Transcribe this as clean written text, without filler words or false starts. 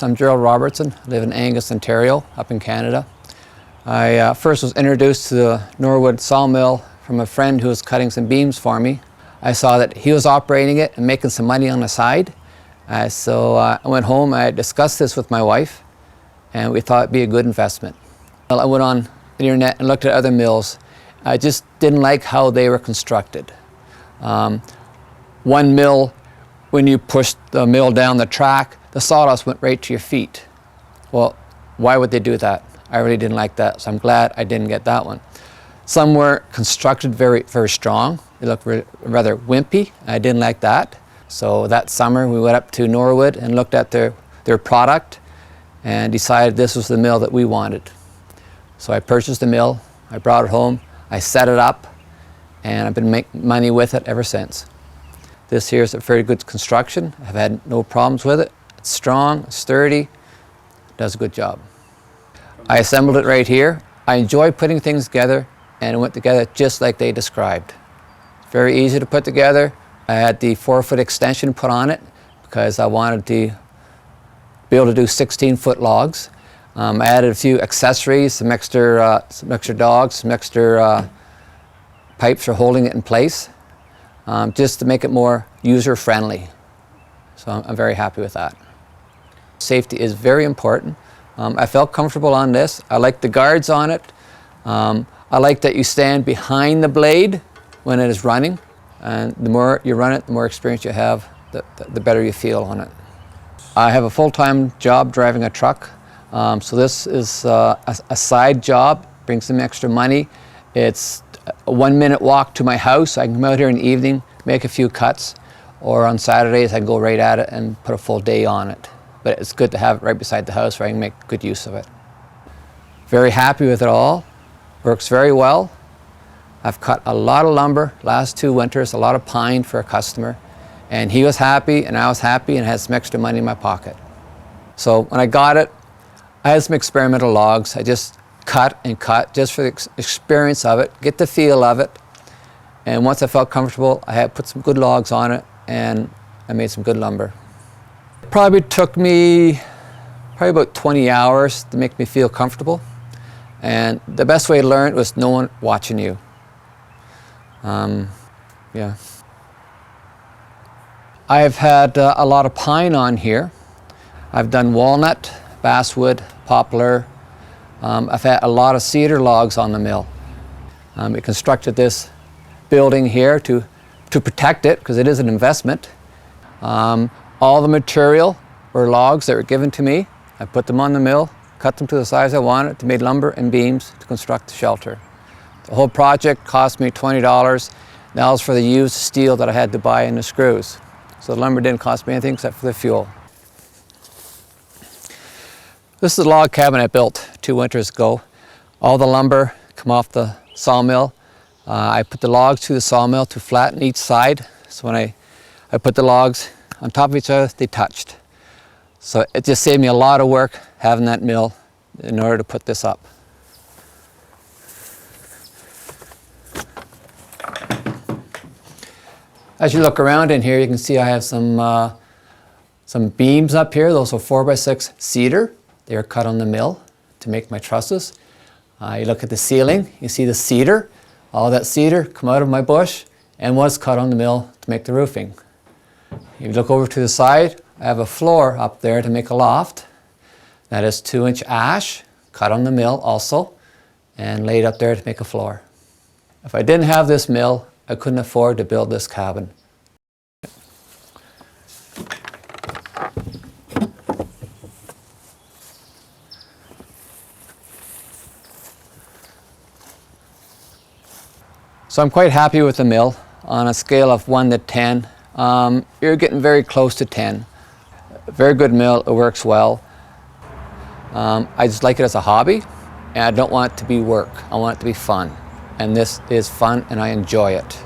I'm Gerald Robertson. I live in Angus, Ontario, up in Canada. I first was introduced to the Norwood Sawmill from a friend who was cutting some beams for me. I saw that he was operating it and making some money on the side. So I went home, I discussed this with my wife, and we thought it'd be a good investment. Well, I went on the internet and looked at other mills. I just didn't like how they were constructed. One mill, when you pushed the mill down the track, the sawdust went right to your feet. Well, why would they do that? I really didn't like that, so I'm glad I didn't get that one. Some were constructed very, very strong. They looked rather wimpy. I didn't like that. So that summer we went up to Norwood and looked at their product and decided this was the mill that we wanted. So I purchased the mill, I brought it home, I set it up, and I've been making money with it ever since. This here is a very good construction. I've had no problems with it. It's strong, sturdy, does a good job. I assembled it right here. I enjoy putting things together, and it went together just like they described. Very easy to put together. I had the 4-foot extension put on it because I wanted to be able to do 16-foot logs. I added a few accessories, some extra dogs, some extra pipes for holding it in place, just to make it more user-friendly. So I'm very happy with that. Safety is very important. I felt comfortable on this. I like the guards on it. I like that you stand behind the blade when it is running. And the more you run it, the more experience you have, the better you feel on it. I have a full-time job driving a truck. So this is a side job, brings some extra money. It's a 1-minute walk to my house. I can come out here in the evening, make a few cuts, or on Saturdays I can go right at it and put a full day on it. But it's good to have it right beside the house where I can make good use of it. Very happy with it all. Works very well. I've cut a lot of lumber last 2 winters, a lot of pine for a customer, and he was happy and I was happy and had some extra money in my pocket. So when I got it, I had some experimental logs. I just cut and cut just for the experience of it, get the feel of it. And once I felt comfortable, I had put some good logs on it and I made some good lumber. It probably took me about 20 hours to make me feel comfortable. And the best way to learn was no one watching you. Yeah. I've had a lot of pine on here. I've done walnut, basswood, poplar. I've had a lot of cedar logs on the mill. We constructed this building here to protect it because it is an investment. All the material were logs that were given to me. I put them on the mill, cut them to the size I wanted to make lumber and beams to construct the shelter. The whole project cost me $20. That was for the used steel that I had to buy in the screws. So the lumber didn't cost me anything except for the fuel. This is a log cabin I built 2 winters ago. All the lumber come off the sawmill. I put the logs through the sawmill to flatten each side. So when I put the logs on top of each other, they touched. So it just saved me a lot of work having that mill in order to put this up. As you look around in here, you can see I have some beams up here. Those are 4x6 cedar. They are cut on the mill to make my trusses. You look at the ceiling, you see the cedar. All that cedar come out of my bush and was cut on the mill to make the roofing. If you look over to the side, I have a floor up there to make a loft. That is 2-inch ash, cut on the mill also, and laid up there to make a floor. If I didn't have this mill, I couldn't afford to build this cabin. So I'm quite happy with the mill. On a scale of 1 to 10, you're getting very close to 10. Very good mill, it works well. I just like it as a hobby, and I don't want it to be work. I want it to be fun. And this is fun, and I enjoy it.